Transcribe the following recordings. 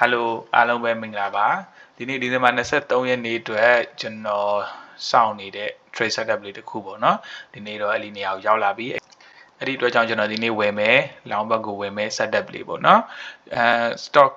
Hello အားလုံးပဲမင်္ဂလာပါဒီနေ့ဒီဇင်ဘာ23ရက်နေ့အတွက်ကျွန်တော်စောင့်နေတဲ့ trade setup လေးတစ်ခုပေါ့နော်ဒီနေ့တော့အဲ့ဒီနေရာကိုရောက်လာပြီအဲ့ဒီအတွက်ကြောင့်ကျွန်တော်ဒီနေ့ဝယ်မယ် long ဘက်ကိုဝယ်မယ် setup လေးပေါ့နော်stock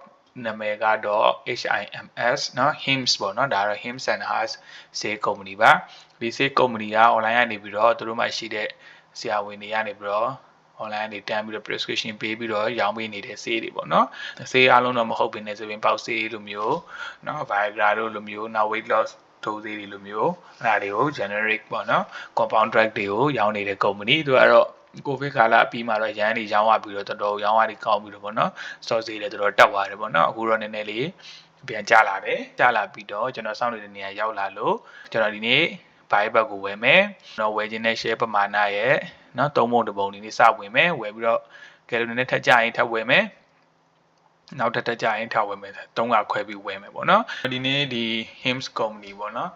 နာမည်ကတော့ HIMS เนาะ HIMS ပေါ့နော်ဒါကတော့ HIMS and Haas sale company ပါဒီ sale company က online ကနေပြီးတော့သူတို့မှရှိတဲ့ဆရာဝန်တွေကနေပြီးတော့ online နေတန်းပြီးတော့ prescription ပေးပြီးတော့ရောင်းပေးနေတဲ့ဆေးတွေပေါ့နော်ဆေးအားလုံးတော့မဟုတ်ဘဲနဲ့ဆိုရင်ပေါက်ဆေးလိုမျိုးเนาะ Viagra တို့လိုမျိုးနောက် weight loss ထိုးဆေးတွေလိုမျိုးအဲ့ဒါတွေကို generic ပေါ့နော် compound drug တွေကိုရောင်းနေတဲ့ company သူကတော့ကိုဗစ်ကာလအပြီးမှာတော့ရန်တွေရောင်းရပြီးတော့တော်တော်ရောင်းရတွေကောင်းပြီးတော့ပေါ့နော် stock ဈေးလည်းတော်တော်တက်သွားတယ်ပေါ့နော်အခုတော့နည်းနည်းလေးပြန်ကျလာတယ်ကျလာပြီးတော့ကျွန်တော်စောင့်နေတဲ့နေရာရောက်လာလို့ကျွန်တော်ဒီနေ့ buy ဘက်ကိုဝယ်မယ်ကျွန်တော်ဝယ်ခြင်းတဲ့ share ပမာဏရဲ့နော်သုံးပုံတစ်ပုံဒီနေ့စဝင်မယ်ဝယ်ပြီးတော့ကဲလို့နည်းနည်းထပ်ကြရင်ထပ်ဝယ်မယ်နောက်ထပ်ကြရင်ထပ်ဝယ်မယ်သုံးကခွဲပြီးဝယ်မယ်ပေါ့နော်ဒီနေ့ဒီ HIMS company ပေါ့နော်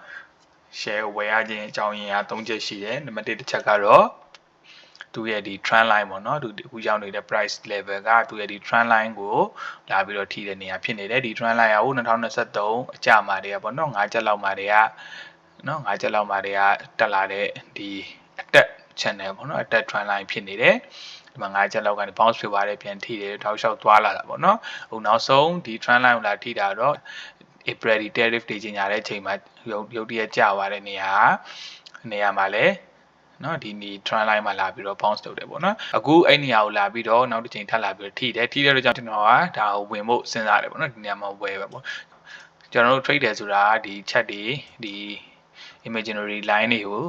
share ဝယ်ရခြင်းအကြောင်းရင်းက၃ချက်ရှိတယ်နံပါတ်1တစ်ချက်ကတော့သူရဲ့ဒီ trend line ပေါ့နော်သူအခုရောက်နေတဲ့ price level ကသူရဲ့ဒီ trend line ကိုလာပြီးတော့ထိတဲ့နေရာဖြစ်နေတယ်ဒီ trend line က2023အကြမှာတည်းကပေါ့နော်5ချက်လောက်မှာတည်းကနော်5ချက်လောက်မှာတည်းကတက်လာတဲ့ဒီအတက် channel ပေါ့နော်အတက် trend line ဖြစ်နေတယ်ဒီမှာ5ချက်လောက်ကနေ bounce ဖြစ်သွားတယ်ပြန်ထိတယ်ထောက်လျှောက်သွားလာတာပေါ့နော်ဟိုနောက်ဆုံးဒီ trend line ကိုလာထိတာတော့ April tariff တွေကြီးညာတဲ့အချိန်မှာရုတ်တရက်ကျသွားတဲ့နေရာမှာလည်းနော်ဒီ trend line မှာလာပြီးတော့ bounce လုပ်တယ်ပေါ့နော်အခုအဲ့နေရာကိုလာပြီးတော့နောက်တစ်ချိန်ထပ်လာပြီးတော့ထိတဲ့အတွက်ကြောင့်ကျွန်တော်ကဒါကိုဝင်ဖို့စဉ်းစားတယ်ပေါ့နော်ဒီနေရာမှာဝယ်ပဲပေါ့ကျွန်တော်တို့ trade တယ်ဆိုတာဒီ chat တွေဒီ imaginary line တွေကို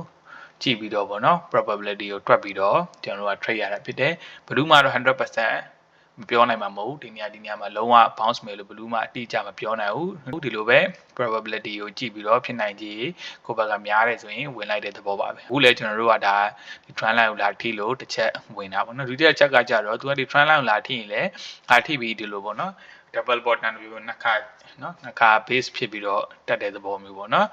ကြည့်ပြီးတော့ပေါ့နော် probability ကိုတွက်ပြီးတော့ကျွန်တော်တို့က trade ရတာဖြစ်တယ်ဘယ်သူမှတော့ 100% မပြောနိုင်မှာမဟုတ်ဒီနေရာမှာလုံးဝ bounce မယ်လို့ဘယ်သူမှအတိအကျမပြောနိုင်ဘူးဒီလိုပဲ probability ကိုကြည့်ပြီးတော့ဖြစ်နိုင်ကြီးကိုယ့်ဘက်ကများတယ်ဆိုရင်ဝင်လိုက်တဲ့သဘောပါပဲအခုလည်းကျွန်တော်တို့ကဒါဒီ trend line ကိုလာထိလို့တစ်ချက်ဝင်တာပေါ့နော်ဒုတိယချက်ကကြတော့သူကဒီ trend line ကိုလာထိရင်လည်းထိပြီးဒီလိုပေါ့နော် double bottom ပြီးတော့နှစ်ခါနော်နှစ်ခါ base ဖြစ်ပြီးတော့တက်တဲ့သဘောမျိုးပေါ့နော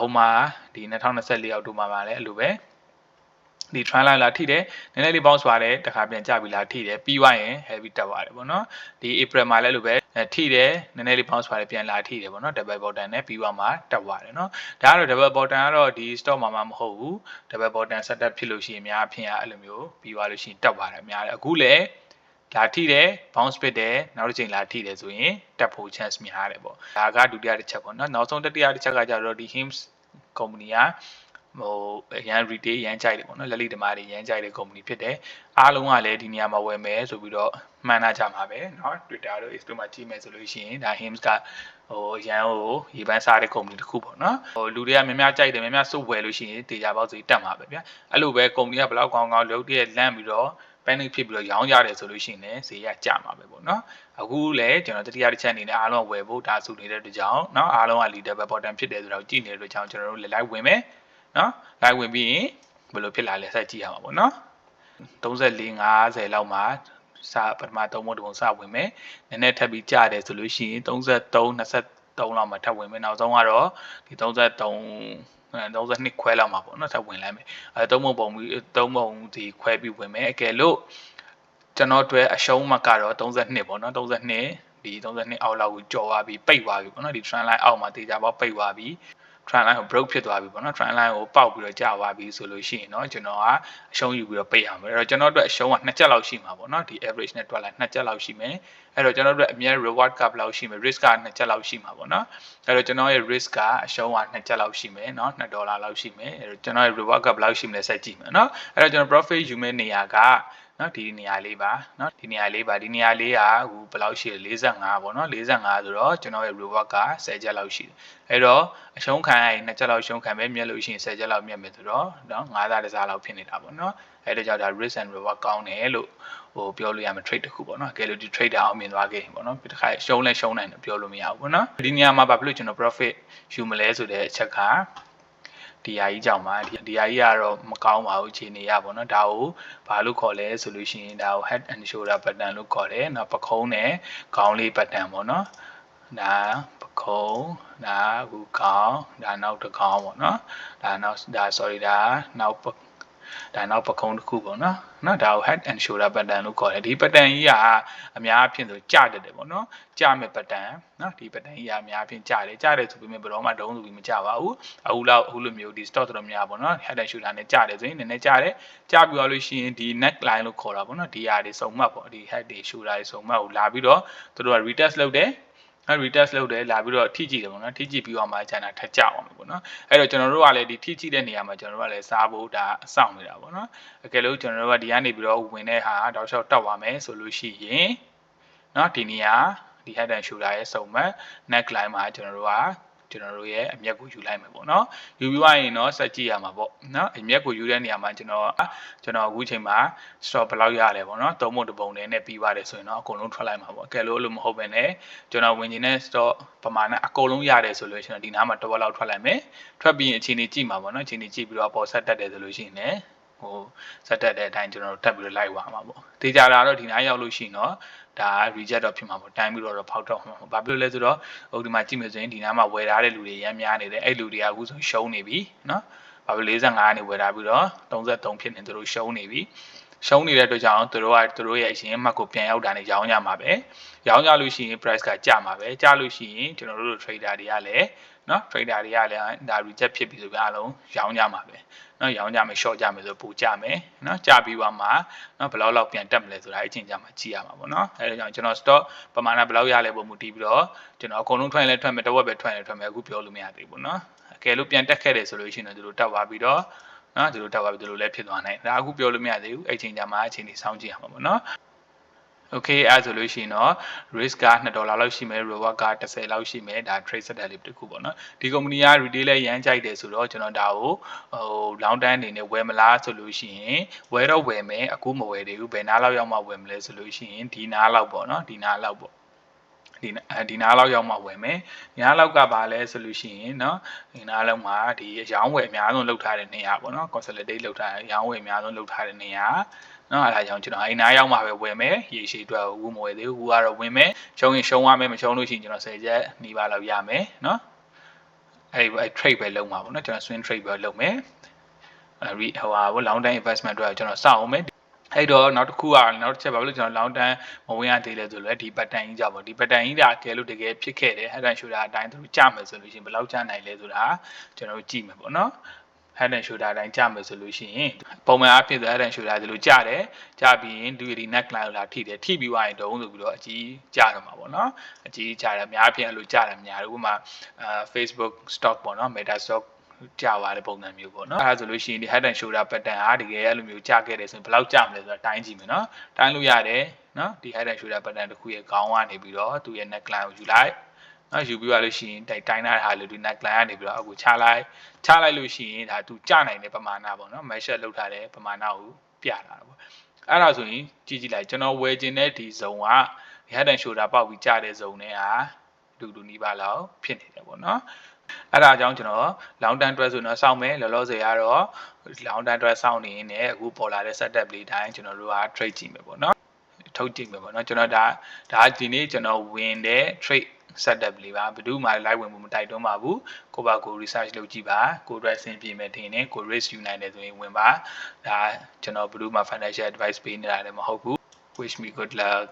်ဟိုမှာဒီ2024အောက်တိုဘာမှာလည်းအဲ့လိုပဲဒီ trend line လာထိတယ်နည်းနည်းလေး bounce သွားတယ်တခါပြန်ကျပြီးလာထိတယ်ပြီးသွားရင် heavy တက်သွားတယ်ပေါ့နော်ဒီ April မှာလည်းလိုပဲထိတယ်နည်းနည်းလေး bounce သွားတယ်ပြန်လာထိတယ်ပေါ့နော် double bottom နဲ့ပြီးသွားမှတက်သွားတယ်နော်ဒါကတော့ double bottom ကတော့ဒီ stock မှာမဟုတ်ဘူး double bottom setup ဖြစ်လို့ရှိရင်များအဖြစ်အဲ့လိုမျိုးပြီးသွားလို့ရှိရင်တက်သွားတယ်များတယ်အခုလည်းလာထိတယ် bounce ဖြစ်တယ်နောက်တစ်ချိန်လာထိတယ်ဆိုရင်တက်ဖို့ chance များတယ်ပေါ့ဒါကဒုတိယတစ်ချက်ပေါ့နော်နောက်ဆုံးတတိယတစ်ချက်ကကြတော့ဒီ HIMS company ကဟိုရန် retail ရန်ကြိုက်တယ်ပေါ့နော်လက်လီဓမ္မတွေရန်ကြိုက်တဲ့ company ဖြစ်တယ်အားလုံးကလည်းဒီနေရာမှာဝယ်မယ်ဆိုပြီးတော့မှန်းထားကြမှာပဲเนาะ Twitter တို့ X တို့မှာကြည့်မယ်ဆိုလို့ရှိရင်ဒါ HIMS ကဟိုရန်ကိုရေပန်းစားတဲ့ company တစ်ခုပေါ့နော်ဟိုလူတွေကများများကြိုက်တယ်များများစုဝယ်လို့ရှိရင်တေချာပေါက်စီတက်မှာပဲဗျာအဲ့လိုပဲ company ကဘလောက်ကောင်းလုပ်တဲ့လန့်ပြီးတော့ panic ဖြစ်ပြီးတော့ရောင်းကြတယ်ဆိုလို့ရှိရင်လည်းဈေးကကျမှာပဲပေါ့နော်အခုလည်းကျွန်တော်တတိယတစ်ချက်အနေနဲ့အားလုံးဝယ်ဖို့ဒါစုနေတဲ့အတွက်ကြောင့်เนาะအားလုံးက leader bottom ဖြစ်တယ်ဆိုတော့ကြည့်နေတဲ့အတွက်ကြောင့်ကျွန်တော်တို့လည်း live ဝင်မယ်เนาะ live ဝင်ပြီးရင်ဘယ်လိုဖြစ်လာလဲဆက်ကြည့်ရမှာပေါ့เนาะ34 50လောက်မှာပထမ3ပုံတစ်ပုံစဝင်မယ်နည်းနည်းထပ်ပြီးကျတယ်ဆိုလို့ရှိရင်33 23လောက်မှာထပ်ဝင်မယ်နောက်ဆုံးကတော့ဒီ32ခွဲလောက်မှာပေါ့နော်ထပ်ဝင်လိုက်မယ်3ပုံဒီခွဲပြီးဝင်မယ်အကယ်လို့ကျွန်တော်တို့အရှုံးမှကတော့32ပေါ့နော်32ဒီ32အောက်လောက်ကိုကျော်သွားပြီးပိတ်သွားပြီပေါ့နော်ဒီ trend line အောက်မှာတေချာပေါက်ပိတ်သွားပြီး trend line ကို broke ဖြစ်သွားပြီပေါ့နော် trend line ကိုပေါက်ပြီးတော့ကျသွားပြီဆိုလို့ရှိရင်เนาะကျွန်တော်ကအရှုံးယူပြီးတော့ပိတ်အောင်ပဲအဲ့တော့ကျွန်တော်တို့အရှုံးက2ချက်လောက်ရှိမှာပေါ့နော်ဒီ average နဲ့တွက်လိုက်2ချက်လောက်ရှိမယ်အဲ့တော့ကျွန်တော်တို့အမြဲ reward ကဘယ်လောက်ရှိမယ် risk က2ချက်လောက်ရှိမှာပေါ့နော်အဲ့တော့ကျွန်တော်ရဲ့ risk ကအရှုံးက2ချက်လောက်ရှိမယ်เนาะ$2လောက်ရှိမယ်အဲ့တော့ကျွန်တော်ရဲ့ reward ကဘယ်လောက်ရှိမလဲဆက်ကြည့်မယ်เนาะအဲ့တော့ကျွန်တော် profit ယူမဲ့နေရာကနော်ဒီနေရာလေးပါနော်ဒီနေရာလေးကဟိုဘယ်လောက်ရှိလဲ45ပေါ့နော်45ဆိုတော့ကျွန်တော်ရဲ့ reward က10ချက်လောက်ရှိတယ်အဲ့တော့အရှုံးခံရရင်2ချက်လောက်ရှုံးခံမယ်မြတ်လို့ရှိရင်10ချက်လောက်မြတ်မယ်ဆိုတော့နော်9သားတစားလောက်ဖြစ်နေတာပေါ့နော်အဲ့ဒါကြောင့်ဒါ risk and reward ကောင်းတယ်လို့ဟိုပြောလို့ရမယ် trade တစ်ခုပေါ့နော်ကဲလို့ဒီ trader အောင်မြင်သွားခဲ့ရင်ပေါ့နော်ဒီတစ်ခါရှုံးလဲရှုံးနိုင်တယ်ပြောလို့မရဘူးပေါ့နော်ဒီနေရာမှာဘာဖြစ်လို့ကျွန်တော် profit ယူမလဲဆိုတဲ့အချက်ကဒီဟာကြီးကြောင့်ပါဒီဟာကြီးကတော့မကောင်းပါဘူးအခြေအနေရပါတော့ဒါကိုဘာလို့ခေါ်လဲဆိုလို့ရှိရင်ဒါကို head and shoulder pattern လို့ခေါ်တယ်နောက်ပခုံးနဲ့ခေါင်းလေး pattern ပေါ့နော်ဒါပခုံးဒါအခုခေါင်းဒါနောက်တစ်ခေါင်းပေါ့နော်ဒါနောက်ဒါ sorry ဒါနောက် ဒါနောက်ပကုံးတစ်ခုပေါ့နော်နော်ဒါကို head and shoulder pattern လို့ခေါ်တယ်ဒီ pattern ကြီးကအများအဖြစ်ဆိုကြတတ်တယ်ပေါ့နော်ကြမဲ့ pattern နော်ဒီ pattern ကြီးကအများအဖြစ်ကြတယ်ဆိုပေမဲ့ဘယ်တော့မှဒုံးဆိုပြီးမကြပါဘူးအခုလိုမျိုးဒီ stock တော်တော်များပေါ့နော် head and shoulder နဲ့ကြတယ်ဆိုရင်နည်းနည်းကြပြီးသွားလို့ရှိရင်ဒီ neck line လို့ခေါ်တာပေါ့နော်ဒီဟာတွေစုံမှတ်ပေါ့ဒီ head တွေ shoulder တွေစုံမှတ်ကိုလာပြီးတော့သူတို့က retest လုပ်တယ်retest လုပ်တယ်လာပြီးတော့ထိကြည့်တယ်ပေါ့နော်ထိကြည့်ပြီးတော့မှကျန်တာထပ်ကြအောင်ပေါ့နော်အဲ့တော့ကျွန်တော်တို့ကလည်းဒီထိကြည့်တဲ့နေရာမှာကျွန်တော်တို့ကလည်းစားဖို့ဒါစောင့်နေတာပေါ့နော်အကယ်လို့ကျွန်တော်တို့ကဒီကနေပြီးတော့ဝင်တဲ့ဟာတောက်လျှောက်တောက်သွားမယ်ဆိုလို့ရှိရင်နော်ဒီနေရာဒီ head and shoulder ရဲ့စုံမှတ် neck line မှာကျွန်တော်တို့ရဲ့အမျက်ကိုယူလိုက်မယ်ပေါ့နော်ယူပြီးသွားရင်တော့ဆက်ကြည့်ရမှာပေါ့နော်အမျက်ကိုယူတဲ့နေရာမှာကျွန်တော်အခုချိန်မှာ stop ဘယ်လောက်ရလဲပေါ့နော်သုံးပုံတစ်ပုံနဲ့ပြီးပါတယ်ဆိုရင်တော့အကုန်လုံးထွက်လိုက်မှာပေါ့အကယ်လို့အဲ့လိုမဟုတ်ဘဲနဲ့ကျွန်တော်ဝင်နေတဲ့ stop ပမာဏအကုန်လုံးရတယ်ဆိုလို့ရှိရင်ဒီနားမှာတစ်ဝက်လောက်ထွက်လိုက်မယ်ထွက်ပြီးရင်အခြေအနေကြည့်မှာပေါ့နော်အခြေအနေကြည့်ပြီးတော့ပေါ်ဆက်တက်တယ်ဆိုလို့ရှိရင်လည်းဆက်တက်တဲ့အတိုင်းကျွန်တော်တို့တက်ပြီးတော့လိုက်သွားမှာပေါ့တေချာတာတော့ဒီနားရောက်လို့ရှိရင်တော့ဒါ reject တော့ဖြစ်မှာပေါ့တိုင်းပြီးတော့ဖောက်တော့မှာပေါ့ဘာဖြစ်လို့လဲဆိုတော့ဟိုဒီမှာကြည့်မယ်ဆိုရင်ဒီနားမှာဝယ်ထားတဲ့လူတွေရမ်းများနေတယ်အဲ့လူတွေကအခုဆိုရှုံးနေပြီနော်ဘာဖြစ်45ကနေဝယ်ထားပြီးတော့33ဖြစ်နေသူတို့ရှုံးနေပြီရှုံးနေတဲ့အတွက်ကြောင့်သူတို့ရဲ့အရင်အမှတ်ကိုပြန်ရောက်တာနဲ့ရောင်းကြမှာပဲရောင်းကြလို့ရှိရင် price ကကျမှာပဲကျလို့ရှိရင်ကျွန်တော်တို့ trader တွေကလည်းနော် trader တွေကလည်းဒါ reject ဖြစ်ပြီဆိုပြီးအားလုံးရောင်းကြမှာပဲနော်ရောင်းကြမယ် short ကြမယ်ဆိုပိုကြမယ်နော်ကြပြီးသွားမှာနော်ဘယ်လောက်ပြန်တက်မလဲဆိုတာအချင်းကြမှာကြည့်ရမှာပေါ့နော်အဲဒါကြောင့်ကျွန်တော် stock ပမာဏဘယ်လောက်ရလဲပုံမူတည်ပြီးတော့ကျွန်တော်အကုန်လုံးထွက်ရင်လည်းထွက်မယ်တစ်ဝက်ပဲထွက်ရင်လည်းထွက်မယ်အခုပြောလို့မရသေးဘူးနော်အကယ်လို့ပြန်တက်ခဲ့တယ်ဆိုလို့ရှိရင်တော့သူတို့တက်သွားပြီးတော့နော်သူတို့တက်သွားပြီးသူတို့လည်းဖြစ်သွားနိုင်ဒါအခုပြောလို့မရသေးဘူးအဲ့ချိန်ကြမှာအချိန်ကြီးစောင့်ကြည့်ရမှာပေါ့နော်Okay အဲ့ဆိုလို့ရှိရင်တော့ risk က$2လောက်ရှိမယ် reward က10လောက်ရှိမယ်ဒါ trade setup လေးတစ်ခုပေါ့နော်ဒီ company က retail လည်းရမ်းကြိုက်တယ်ဆိုတော့ကျွန်တော်ဒါကိုlong term အနေနဲ့ဝယ်မလားဆိုလို့ရှိရင်ဝယ်တော့ဝယ်မယ်အခုမဝယ်သေးဘူးဘယ်နားလောက်ရောက်မှဝယ်မလဲဆိုလို့ရှိရင်ဒီနားလောက်ပေါ့နော်ဒီနားလောက်ပေါ့ဒီနားလောက်ရောက်မှဝယ်မယ်ဒီနားလောက်ကပါလဲဆိုလို့ရှိရင်เนาะဒီနားလောက်မှာဒီအယောင်းဝယ်အများဆုံးလောက်ထားတဲ့နေရာပေါ့နော် consolidate လောက်ထားအယောင်းဝယ်အများဆုံးလောက်ထားတဲ့နေရာနော်အဲ့ဒါကြောင့်ကျွန်တော်အိမ်နားရောက်မှပဲဝယ်မယ်ရေရှည်အတွက်ဘူးမဝယ်သေးဘူးဘူးကတော့ဝင်မယ်ရှုံးရင်ရှုံးရမယ်မရှုံးလို့ရှိရင်ကျွန်တော်10ချက်နီးပါးလောက်ရမယ်နော်အဲ့ trade ပဲလုပ်မှာပေါ့နော်ကျွန်တော် swing trade ပဲလုပ်မယ်long term investment အတွက်ကျွန်တော်စောင့်အောင်မယ်အဲ့တော့နောက်တစ်ခုကနောက်တစ်ချက်ဘာလို့ကျွန်တော် long term မဝင်ရသေးလဲဆိုတော့ဒီ pattern ကြီးကြောင့်ပေါ့ဒီ pattern ကြီးဒါအကယ်လို့တကယ်ဖြစ်ခဲ့တယ်အဲ့ဒါ shoulder အတိုင်းသူကြမယ်ဆိုလို့ရှိရင်ဘယ်လောက်ကြနိုင်လဲဆိုတာကျွန်တော်တို့ကြည့်မယ်ပေါ့နော်head and shoulder အတိုင်းကြမယ်ဆိုလို့ရှိရင်ပုံမှန်အဖြစ်ဆို head and shoulder ဒီလိုကြတယ်ကြပြီးရင်ဒီ neck line ကိုလာထိတယ်ထိပြီးသွားရင်တုံးဆိုပြီးတော့အကြီးကြတော့မှာပေါ့နော်အကြီးကြတယ်အများအပြားအဲ့လိုကြတယ်များတယ်ဥပမာFacebook stock ပေါ့နော် Meta stock ကြာသွားတဲ့ပုံစံမျိုးပေါ့နော်အဲဒါဆိုလို့ရှိရင်ဒီ head and shoulder pattern ဟာတကယ်အဲ့လိုမျိုးကြာခဲ့တယ်ဆိုရင်ဘယ်လောက်ကြာမလဲဆိုတာတိုင်းကြည့်မယ်နော်တိုင်းလို့ရတယ်နော်ဒီ head and shoulder pattern တစ်ခုရဲ့ခေါင်းကနေပြီးတော့သူ့ရဲ့ neck line ကိုယူလိုက်နော်ယူပြီးသွားလို့ရှိရင်တိုင်းထားတဲ့ဟာလေးဒီ neck line ကနေပြီးတော့အခုချလိုက်လို့ရှိရင်ဒါသူကြနိုင်တဲ့ပမာဏပေါ့နော် measure လုပ်ထားတဲ့ပမာဏကိုပြတာပေါ့အဲ့ဒါဆိုရင်ကြည့်လိုက်ကျွန်တော်ဝယ်ခြင်းတဲ့ဒီ zone က head and shoulder ပေါက်ပြီးကြတဲ့ zone နဲ့ဟာတူနီးပါးလောက်ဖြစ်နေတယ်ပေါ့နော်အဲ့ဒါကြောင့်ကျွန်တော် long term အတွက်ဆိုတော့စောင့်မယ်လောလောဆယ်ကတော့ long term အတွက်စောင့်နေနေအခုပေါ်လာတဲ့ setup လေးတိုင်းကျွန်တော်တို့က trade ကြည့်မယ်ပေါ့နော်ထုတ်ကြည့်မယ်ပေါ့နော်ကျွန်တော်ဒါဒီနေ့ကျွန်တော်ဝင်တဲ့ trade setup လေးပါဘယ်သူမှလိုက်ဝင်မှုမတိုက်တွန်းပါဘူးကိုပါကို research လုပ်ကြည့်ပါကိုအတွက်အဆင်ပြေမယ်ထင်တယ်ကို risk ယူနိုင်တယ်ဆိုရင်ဝင်ပါဒါကျွန်တော်ဘယ်သူမှ financial advice ပေးနေတာလည်းမဟုတ်ဘူး wish me good luck